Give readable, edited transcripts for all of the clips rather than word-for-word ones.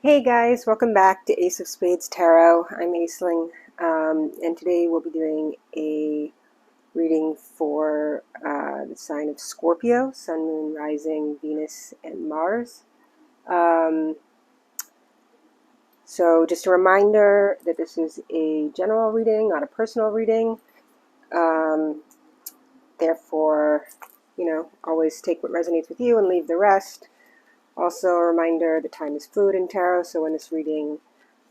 Hey guys, welcome back to Ace of Spades Tarot. I'm Aisling, and today we'll be doing a reading for the sign of Scorpio, Sun, Moon, Rising, Venus, and Mars. So just a reminder that this is a general reading, not a personal reading. Therefore, always take what resonates with you and leave the rest. Also a reminder that time is fluid in tarot, so when this reading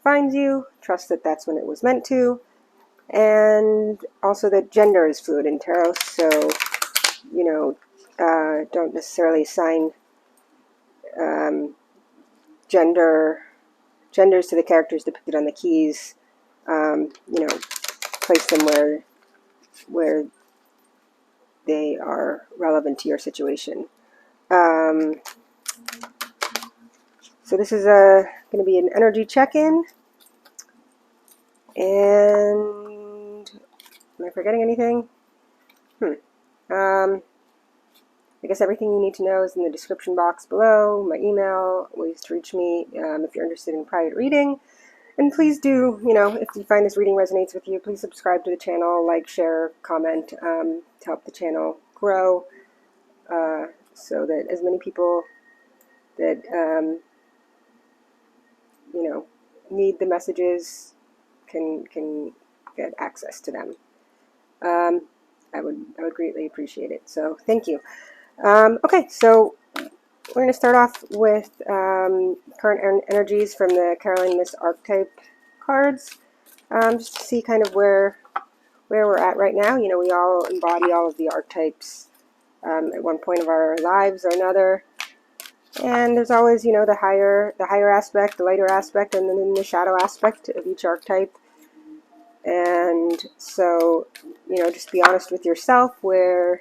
finds you, trust that that's when it was meant to. And also that gender is fluid in tarot, so, don't necessarily assign genders to the characters depicted on the keys. Place them where they are relevant to your situation. So this is going to be an energy check-in. And am I forgetting anything? I guess everything you need to know is in the description box below. My email, ways to reach me if you're interested in private reading. And please do, if you find this reading resonates with you, please subscribe to the channel, like, share, comment to help the channel grow so that as many people that, need the messages can get access to them. I would greatly appreciate it. So thank you. Okay, so we're going to start off with current energies from the Caroline Miss Archetype cards, just to see kind of where we're at right now. We all embody all of the archetypes at one point of our lives or another. And there's always, the higher aspect, the lighter aspect, and then the shadow aspect of each archetype. And so, just be honest with yourself where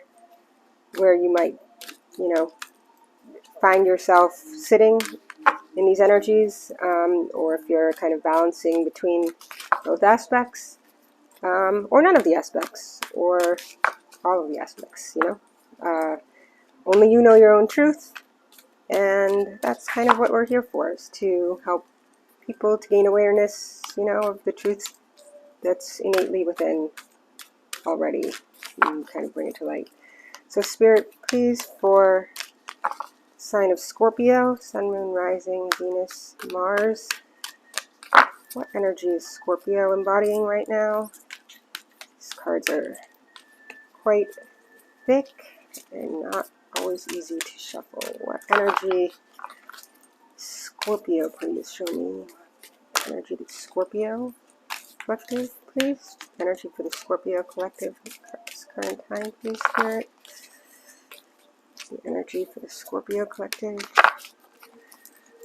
you might, find yourself sitting in these energies, or if you're kind of balancing between both aspects, or none of the aspects, or all of the aspects, only you know your own truth. And that's kind of what we're here for, is to help people to gain awareness, of the truth that's innately within already, and kind of bring it to light. So Spirit, please, for sign of Scorpio, Sun, Moon, Rising, Venus, Mars. What energy is Scorpio embodying right now? These cards are quite thick and not always easy to shuffle. What energy Scorpio, please show me. Energy to Scorpio Collective, please. Energy for the Scorpio Collective current time, please, Spirit. The energy for the Scorpio Collective.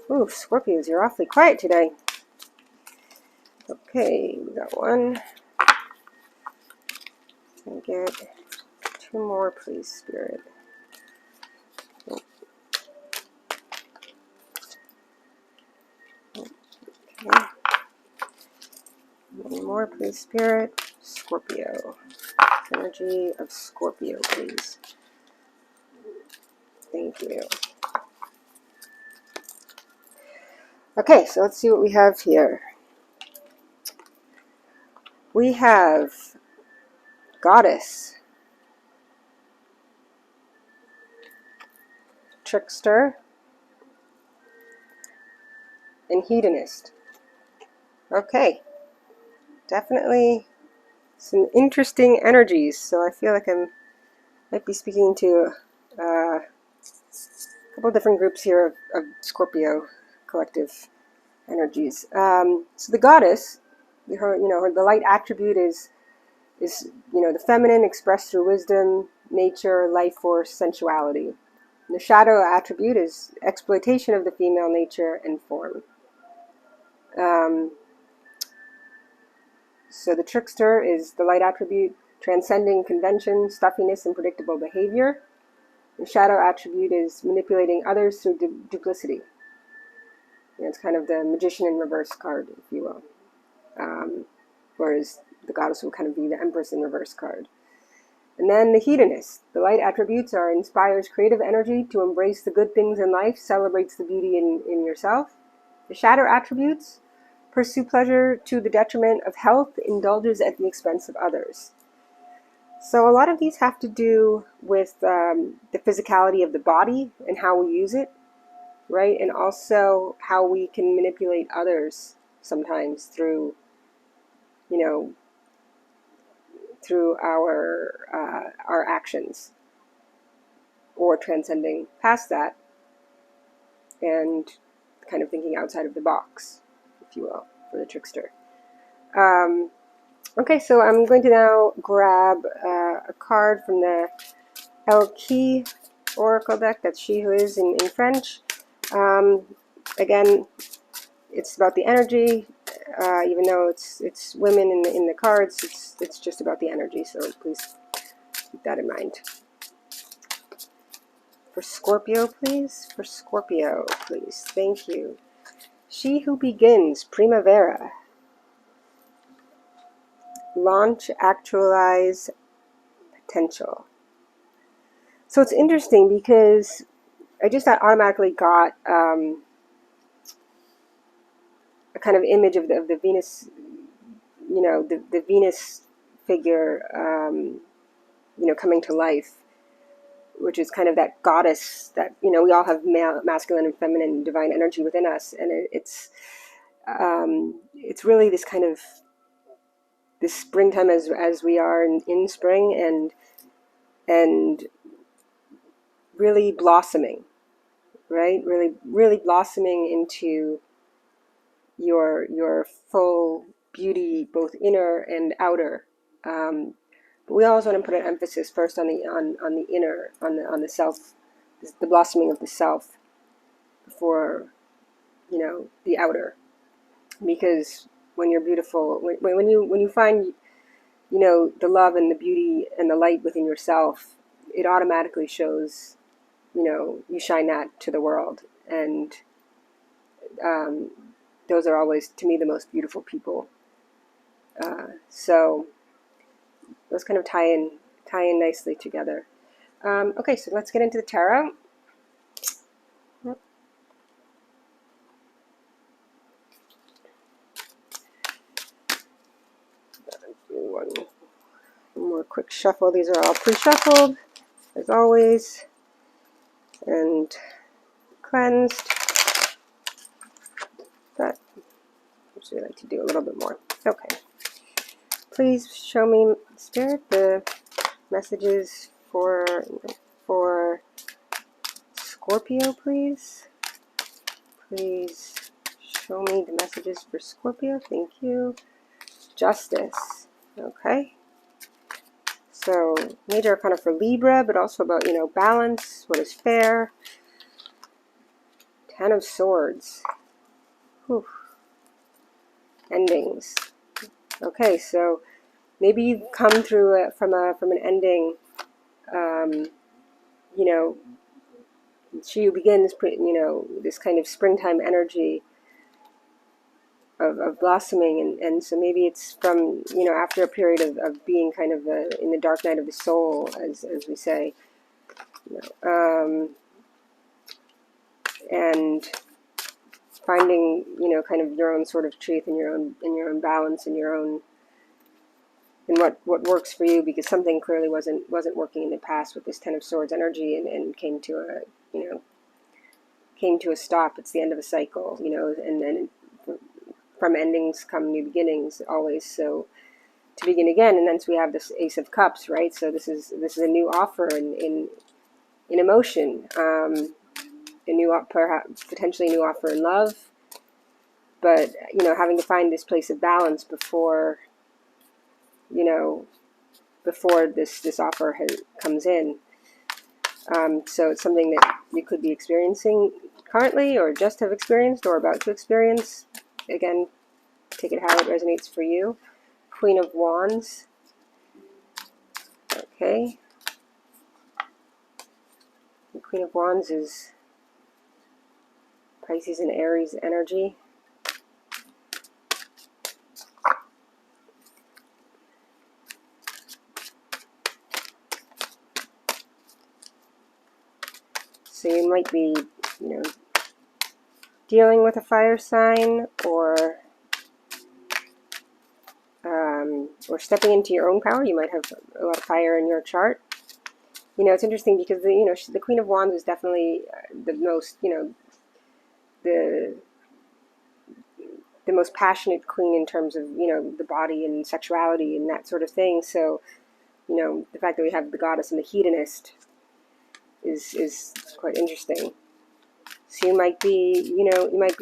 Ooh, Scorpios, you're awfully quiet today. Okay, we got one. Can I get two more, please, Spirit? Oh. Okay. One more, please, Spirit. Scorpio. Energy of Scorpio, please. Thank you. Okay, so let's see what we have here. We have Goddess, Trickster, and Hedonist. Okay, definitely some interesting energies. So I feel like I might be speaking to a couple different groups here of Scorpio collective energies. So the Goddess, the light attribute is the feminine expressed through wisdom, nature, life force, sensuality. And the shadow attribute is exploitation of the female nature and form. So the trickster is the light attribute, transcending convention, stuffiness, and predictable behavior. The shadow attribute is manipulating others through duplicity. It's kind of the magician in reverse card, if you will. Whereas the goddess will kind of be the empress in reverse card. And then the hedonist. The light attributes are inspires creative energy to embrace the good things in life, celebrates the beauty in yourself. The shadow attributes: pursue pleasure to the detriment of health, indulges at the expense of others. So a lot of these have to do with the physicality of the body and how we use it, right? And also how we can manipulate others sometimes through, you know, through our actions, or transcending past that and kind of thinking outside of the box, if you will, for the trickster. Okay, so I'm going to now grab a card from the El Key Oracle deck. That's She Who Is in French. Again, it's about the energy. Even though it's women in the cards, it's just about the energy. So please keep that in mind. For Scorpio, please. For Scorpio, please. Thank you. She Who Begins, Primavera. Launch, actualize, potential. So it's interesting because I just automatically got a kind of image of the Venus, you know, the Venus figure, you know, coming to life, which is kind of that goddess that, you know, we all have masculine and feminine divine energy within us, and it's really this kind of this springtime as we are in spring, and really blossoming, right? Really blossoming into your full beauty, both inner and outer. But we always want to put an emphasis first on the inner, on the self, the blossoming of the self, before, you know, the outer. Because when you're beautiful, when you find, you know, the love and the beauty and the light within yourself, it automatically shows, you know, you shine that to the world. And those are always, to me, the most beautiful people. So those kind of tie in nicely together. Okay, so let's get into the tarot. One more quick shuffle. These are all pre-shuffled, as always, and cleansed. But I usually like to do a little bit more. Okay. Please show me, Spirit, the messages for Scorpio, please. Please show me the messages for Scorpio. Thank you. Justice. Okay. So major arcana for Libra, but also about, you know, balance, what is fair. Ten of Swords. Whew. Endings. Okay, so maybe you've come through from an ending. You know, She Who Begins, you know, this kind of springtime energy of blossoming, and so maybe it's from, you know, after a period of being kind of in the dark night of the soul, as we say, you know, and finding, you know, kind of your own sort of truth and your own balance and your own, and what works for you, because something clearly wasn't working in the past with this Ten of Swords energy, and came to a stop. It's the end of a cycle, you know, and then from endings come new beginnings always. So to begin again, and then we have this Ace of Cups, right? So this is a new offer in emotion, a new, perhaps potentially a new offer in love, but, you know, having to find this place of balance before, you know, before this offer comes in. So it's something that you could be experiencing currently, or just have experienced, or about to experience. Again, take it how it resonates for you. Queen of Wands. Okay. The Queen of Wands is Pisces and Aries energy. So you might be, you know, dealing with a fire sign, or stepping into your own power. You might have a lot of fire in your chart. You know, it's interesting because the Queen of Wands is definitely the most, the most passionate queen in terms of, the body and sexuality and that sort of thing. So, the fact that we have the goddess and the hedonist is quite interesting. So you might be,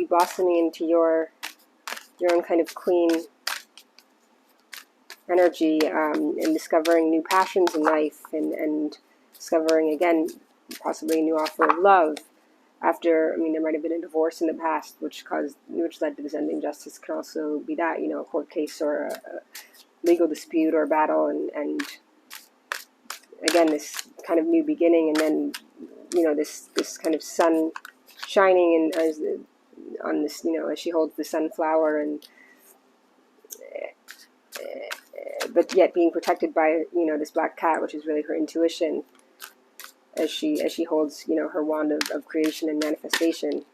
blossoming into your own kind of queen energy, and discovering new passions in life, and discovering, again, possibly a new offer of love after, there might have been a divorce in the past which led to this ending justice. Can also be that, a court case or a legal dispute or battle, and again, this kind of new beginning, and then, this kind of sun shining and on this, as she holds the sunflower, and but yet being protected by, this black cat, which is really her intuition, as she holds, her wand of creation and manifestation.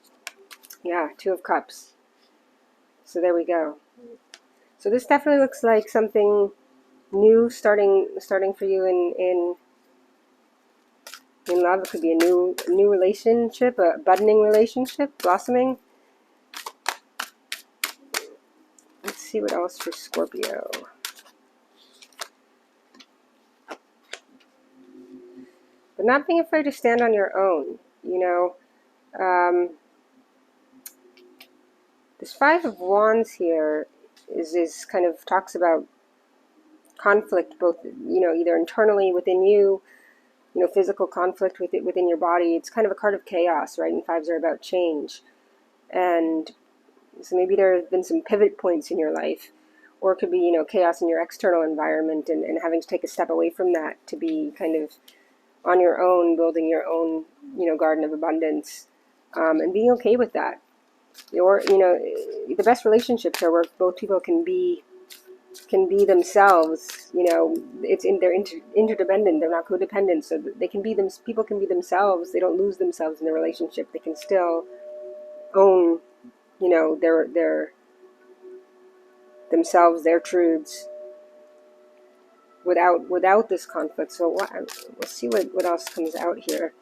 Yeah, Two of Cups. So there we go. So this definitely looks like something new starting for you in love. It could be a new relationship, a budding relationship, blossoming. Let's see what else for Scorpio. But not being afraid to stand on your own, This Five of Wands here is kind of talks about conflict, both, either internally within you, physical conflict within your body. It's kind of a card of chaos, right? And fives are about change. And so maybe there have been some pivot points in your life, or it could be, chaos in your external environment, and having to take a step away from that to be kind of on your own, building your own, garden of abundance, and being okay with that. Or, the best relationships are where both people can be themselves. They're interdependent. They're not codependent. So they can be them. People can be themselves. They don't lose themselves in the relationship. They can still own, their themselves, their truths, without this conflict. So we'll see what else comes out here.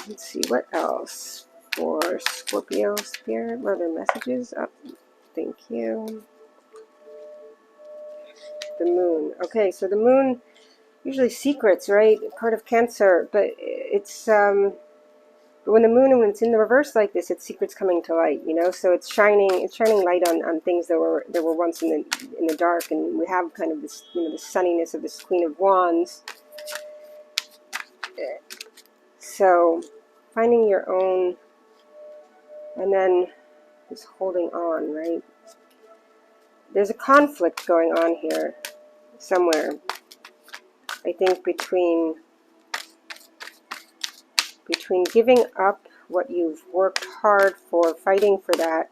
Let's see what else for Scorpio Spirit. What other messages? Oh, thank you. The Moon. Okay, so the Moon, usually secrets, right? Part of Cancer, but it's but when the Moon, when it's in the reverse like this, it's secrets coming to light. So it's shining light on things that were once in the dark, and we have kind of this, the sunniness of this Queen of Wands. So finding your own, and then just holding on, right? There's a conflict going on here somewhere, I think, between giving up what you've worked hard for, fighting for that,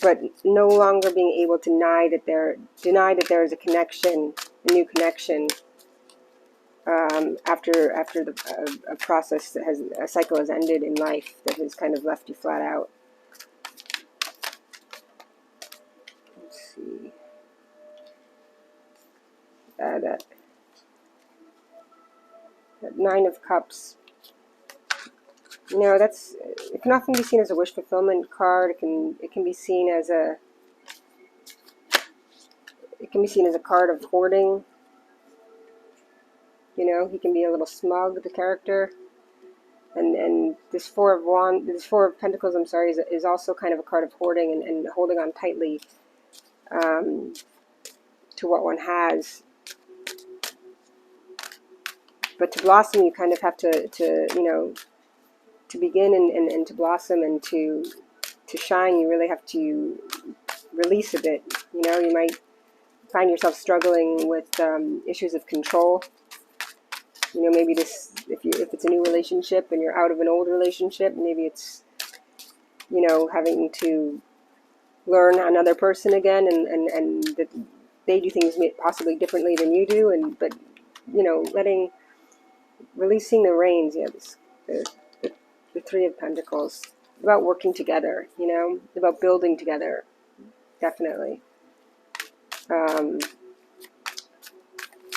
but no longer being able to deny that there is a connection, a new connection, after a process that a cycle has ended in life that has kind of left you flat out. Let's see. That Nine of Cups. It can often be seen as a wish fulfillment card. It can be seen as a card of hoarding. He can be a little smug, the character. And this Four of Pentacles, I'm sorry, is also kind of a card of hoarding and holding on tightly to what one has. But to blossom, you kind of have to begin and to blossom and to shine, you really have to release a bit. You might find yourself struggling with issues of control. Maybe this, if it's a new relationship and you're out of an old relationship, maybe it's, having to learn another person again, and that they do things possibly differently than you do, but releasing the reins. Yeah, this the, the Three of Pentacles. About working together, you know, about building together, definitely. And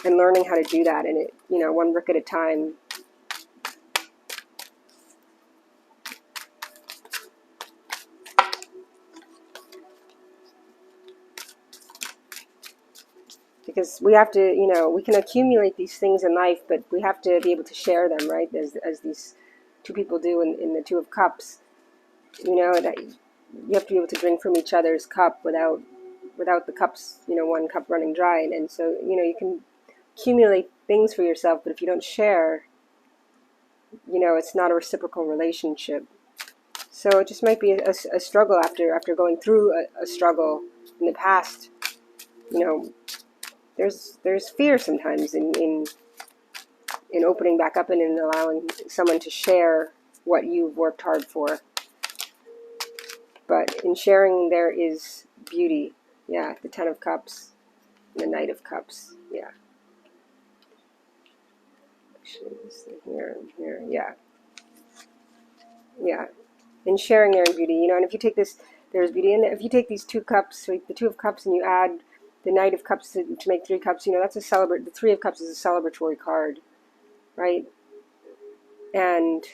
learning how to do that, and it, you know, one brick at a time. Because we have to, you know, we can accumulate these things in life, but we have to be able to share them, right? As these two people do in the Two of Cups. You know, that you have to be able to drink from each other's cup without the cups, you know, one cup running dry. And so, you know, you can accumulate things for yourself, but if you don't share, you know, it's not a reciprocal relationship. So it just might be a struggle after going through a struggle in the past. You know, there's fear sometimes in opening back up and in allowing someone to share what you've worked hard for. But in sharing, there is beauty. Yeah, the Ten of Cups, the Knight of Cups. Yeah. Actually, this thing here and here. Yeah. Yeah. In sharing, there is beauty. You know, and if you take this, there's beauty in it. If you take these two cups, so the Two of Cups, and you add the Knight of Cups to make Three Cups, you know, that's a celebrate. The Three of Cups is a celebratory card, right? And,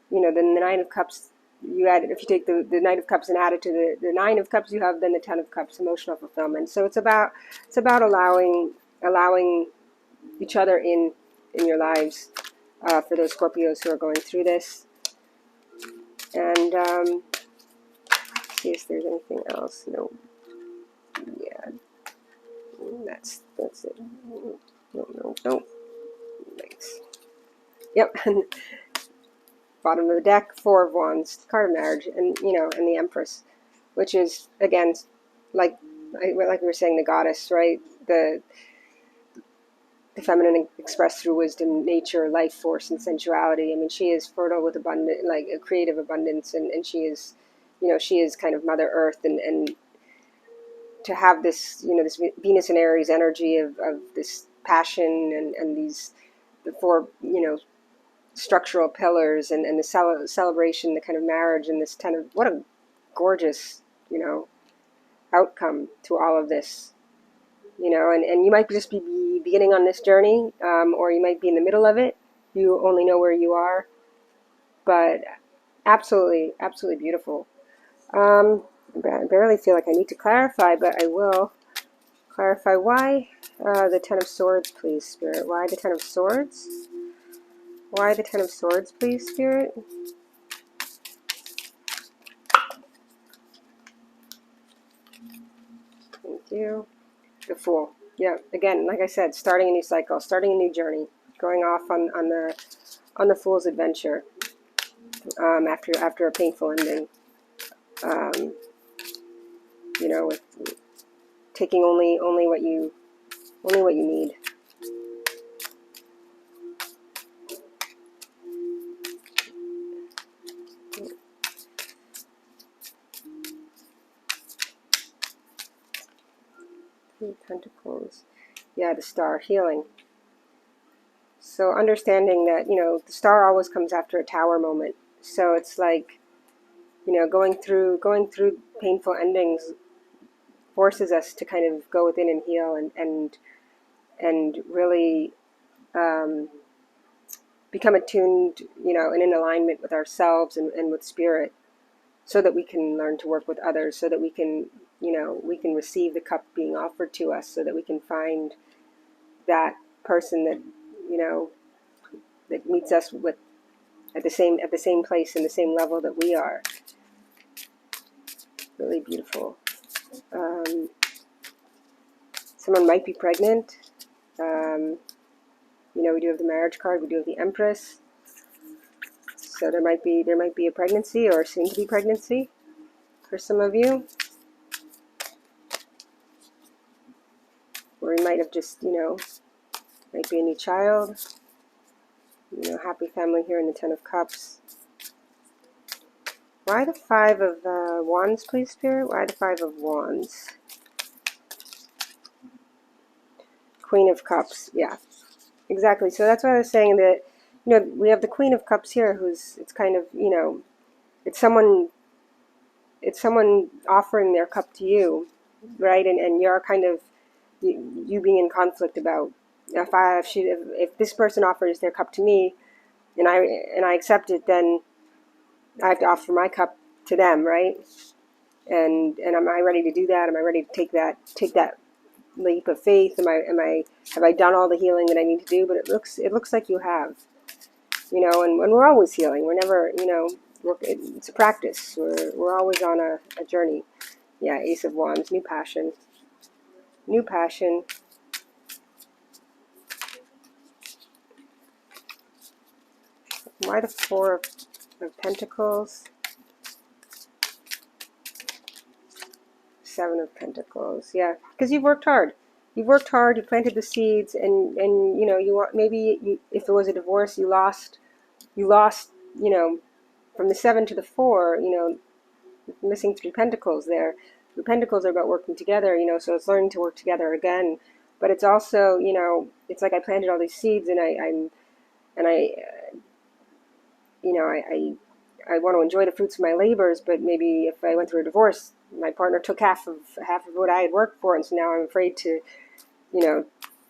you know, then the Nine of Cups, you add, if you take the Knight of Cups and add it to the Nine of Cups, you have then the Ten of Cups, emotional fulfillment. So it's about allowing each other in your lives, for those Scorpios who are going through this. And see if there's anything else. No. Yeah. That's it. No. Thanks. Yep. Bottom of the deck, Four of Wands, card of marriage, and, you know, and the Empress, which is, again, like we were saying, the goddess, right? The feminine expressed through wisdom, nature, life force, and sensuality. I mean, she is fertile with abundant, like a creative abundance, and she is, you know, she is kind of Mother Earth, and to have this, you know, this Venus and Aries energy of this passion and these, the four, you know, structural pillars, and the celebration, the kind of marriage, and this kind of, what a gorgeous, you know, outcome to all of this, you know, and you might just be beginning on this journey, or you might be in the middle of it. You only know where you are, but absolutely beautiful. I barely feel like I need to clarify, but I will clarify. Why the Ten of Swords, please, Spirit? Why the Ten of Swords? Why the Ten of Swords, please, Spirit? Thank you. The Fool. Yeah, again, like I said, starting a new cycle, starting a new journey, going off on the Fool's adventure, after a painful ending. You know, with taking only what you need. Three Pentacles. Yeah, the Star, healing. So understanding that, you know, the Star always comes after a Tower moment. So it's like, you know, going through painful endings forces us to kind of go within and heal, and really become attuned, you know, and in alignment with ourselves and with Spirit, so that we can learn to work with others, so that we can, you know, we can receive the cup being offered to us, so that we can find that person that, you know, that meets us with at the same place, in the same level that we are. Really beautiful. Someone might be pregnant. You know, we do have the Marriage card. We do have the Empress. So there might be a pregnancy, or soon to be pregnancy, for some of you. Or you might have just, you know, might be a new child. You know, happy family here in the Ten of Cups. Why the Five of Wands, please, Spirit? Why the Five of Wands? Queen of Cups. Yeah, exactly. So that's why I was saying that, you know, we have the Queen of Cups here, who's, it's kind of, you know, it's someone offering their cup to you, right? And you're kind of, you being in conflict about, if this person offers their cup to me, and I accept it, then I have to offer my cup to them, right? And am I ready to do that? Am I ready to take that leap of faith? Have I done all the healing that I need to do? But it looks like you have, you know. And we're always healing. We're never, you know, it's a practice. We're always on a journey. Yeah, Ace of Wands, new passion. New passion. Why the Four of Pentacles? Seven of Pentacles. Yeah, because you've worked hard. You've worked hard. You planted the seeds, and you know, you want, if it was a divorce, you lost. You know, from the 7 to the 4. You know, missing 3 Pentacles there. The Pentacles are about working together. You know, so it's learning to work together again. But it's also, you know, it's like I planted all these seeds, and you know, I want to enjoy the fruits of my labors, but maybe if I went through a divorce, my partner took half of what I had worked for, and so now I'm afraid to, you know,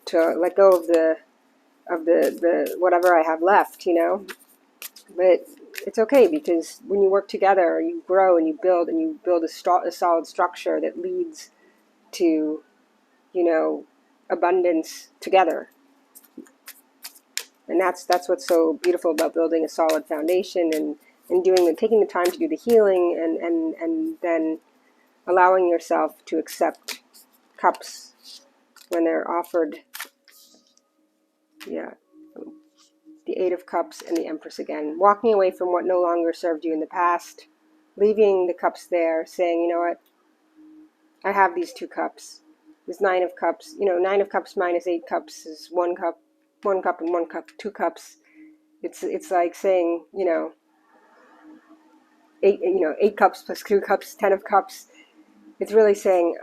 to let go of the whatever I have left, you know. But it's okay, because when you work together, you grow and you build a solid structure that leads to, you know, abundance together. And that's what's so beautiful about building a solid foundation, and taking the time to do the healing, and then allowing yourself to accept cups when they're offered. Yeah. The Eight of Cups and the Empress again. Walking away from what no longer served you in the past. Leaving the cups there, saying, you know what, I have these 2 cups. This 9 of Cups, you know, 9 of Cups minus 8 cups is 1 cup, and 1 cup, 2 cups. It's like saying, you know, 8 cups plus 2 cups, 10 of Cups. It's really saying,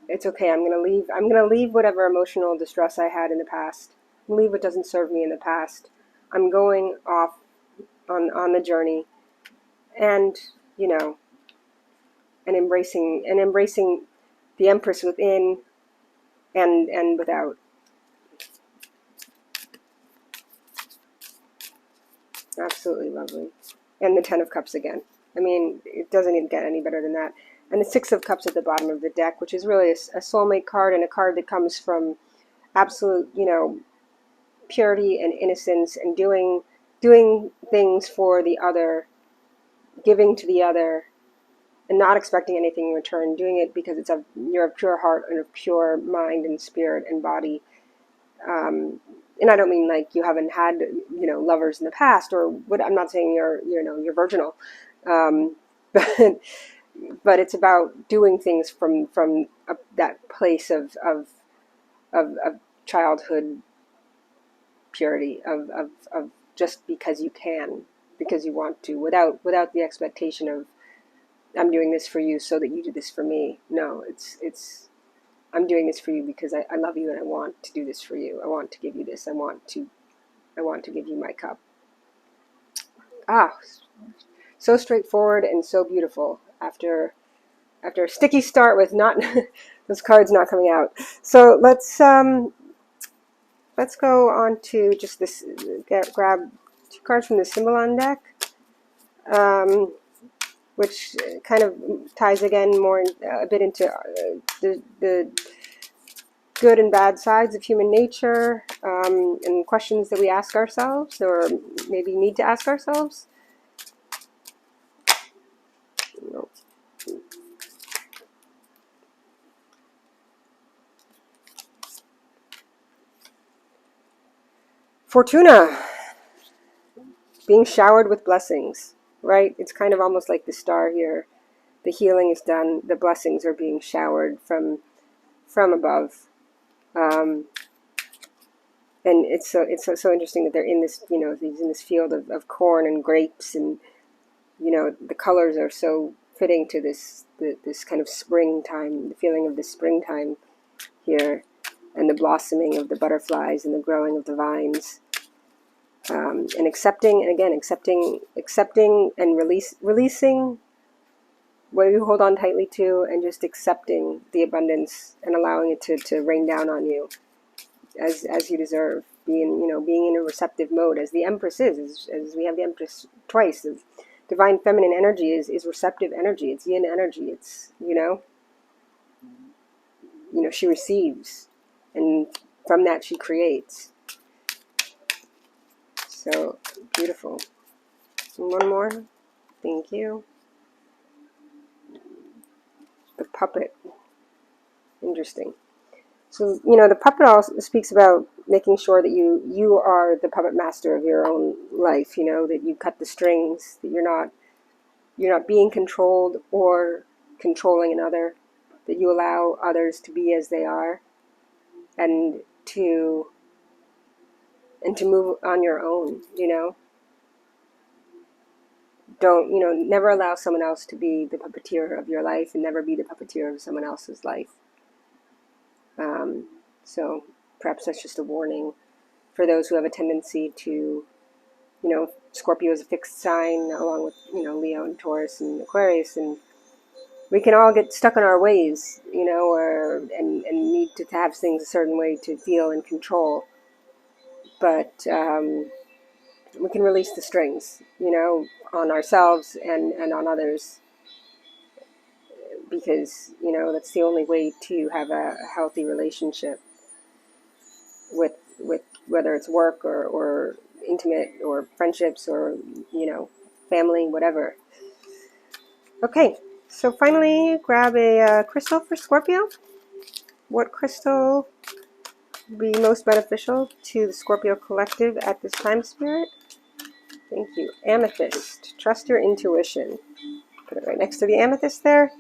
it's okay. I'm gonna leave whatever emotional distress I had in the past. Leave what doesn't serve me in the past. I'm going off on the journey, and, you know, and embracing the Empress within and without. Absolutely lovely. And the 10 of Cups again. I mean, it doesn't even get any better than that. And the 6 of Cups at the bottom of the deck, which is really a soulmate card, and a card that comes from absolute, you know, purity and innocence, and doing things for the other, giving to the other, and not expecting anything in return. Doing it because you're of pure heart and of pure mind and spirit and body. And I don't mean like you haven't had, you know, lovers in the past, or what. I'm not saying you're virginal, but it's about doing things from that place of childhood purity, of just because you can, because you want to, without the expectation of, I'm doing this for you so that you do this for me. No, it's I'm doing this for you because I love you, and I want to do this for you. I want to give you this. I want to give you my cup. So straightforward and so beautiful after a sticky start with not those cards not coming out. So let's go on to just this. Grab 2 cards from the Symbolon deck, which kind of ties again more a bit into the good and bad sides of human nature, and questions that we ask ourselves, or maybe need to ask ourselves. Fortuna, being showered with blessings, right? It's kind of almost like the star here. The healing is done. The blessings are being showered from above. And it's so interesting that they're in this, you know, he's in this field of corn and grapes, and, you know, the colors are so fitting to this kind of springtime, the feeling of the springtime here, and the blossoming of the butterflies and the growing of the vines. And accepting, and again, accepting and releasing what you hold on tightly to, and just accepting the abundance and allowing it to rain down on you as you deserve. Being in a receptive mode, as the Empress is, as we have the Empress twice. The divine feminine energy is receptive energy. It's yin energy. It's she receives, and from that she creates. So beautiful. One more. Thank you. The puppet. Interesting. So, the puppet also speaks about making sure that you are the puppet master of your own life, that you cut the strings, that you're not being controlled or controlling another, that you allow others to be as they are, and to move on your own, Don't, never allow someone else to be the puppeteer of your life, and never be the puppeteer of someone else's life. So perhaps that's just a warning for those who have a tendency to, Scorpio is a fixed sign, along with, Leo and Taurus and Aquarius, and we can all get stuck in our ways, and need to have things a certain way to feel and control. But we can release the strings, on ourselves and on others, because, that's the only way to have a healthy relationship with whether it's work or intimate or friendships or, family, whatever. Okay, so finally, grab a crystal for Scorpio. What crystal would be most beneficial to the Scorpio collective at this time, Spirit? Thank you. Amethyst. Trust your intuition. Put it right next to the amethyst there.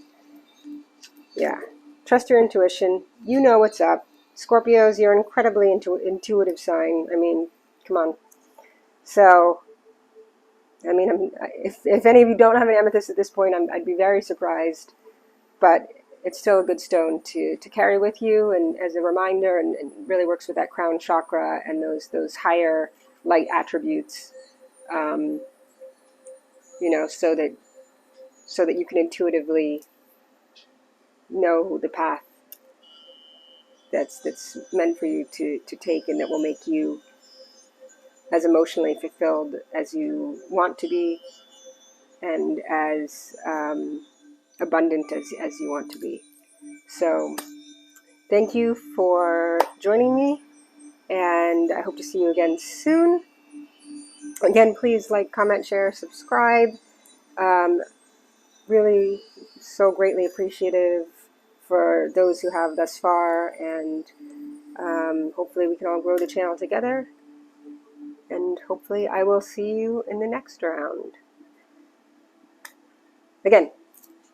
Yeah. Trust your intuition. You know what's up. Scorpios, you're an incredibly intuitive sign. I mean, come on. So, I mean, if any of you don't have an amethyst at this point, I'd be very surprised. But it's still a good stone to carry with you, and as a reminder, and really works with that crown chakra and those higher light attributes, so that you can intuitively know the path that's meant for you to take, and that will make you as emotionally fulfilled as you want to be, and as abundant as you want to be. So thank you for joining me, and I hope to see you again soon. Again, please like, comment, share, subscribe. Really so greatly appreciative for those who have thus far, and hopefully we can all grow the channel together, and hopefully I will see you in the next round. Again,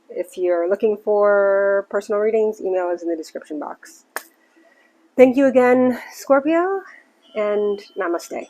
if you're looking for personal readings, email is in the description box. Thank you again, Scorpio, and Namaste.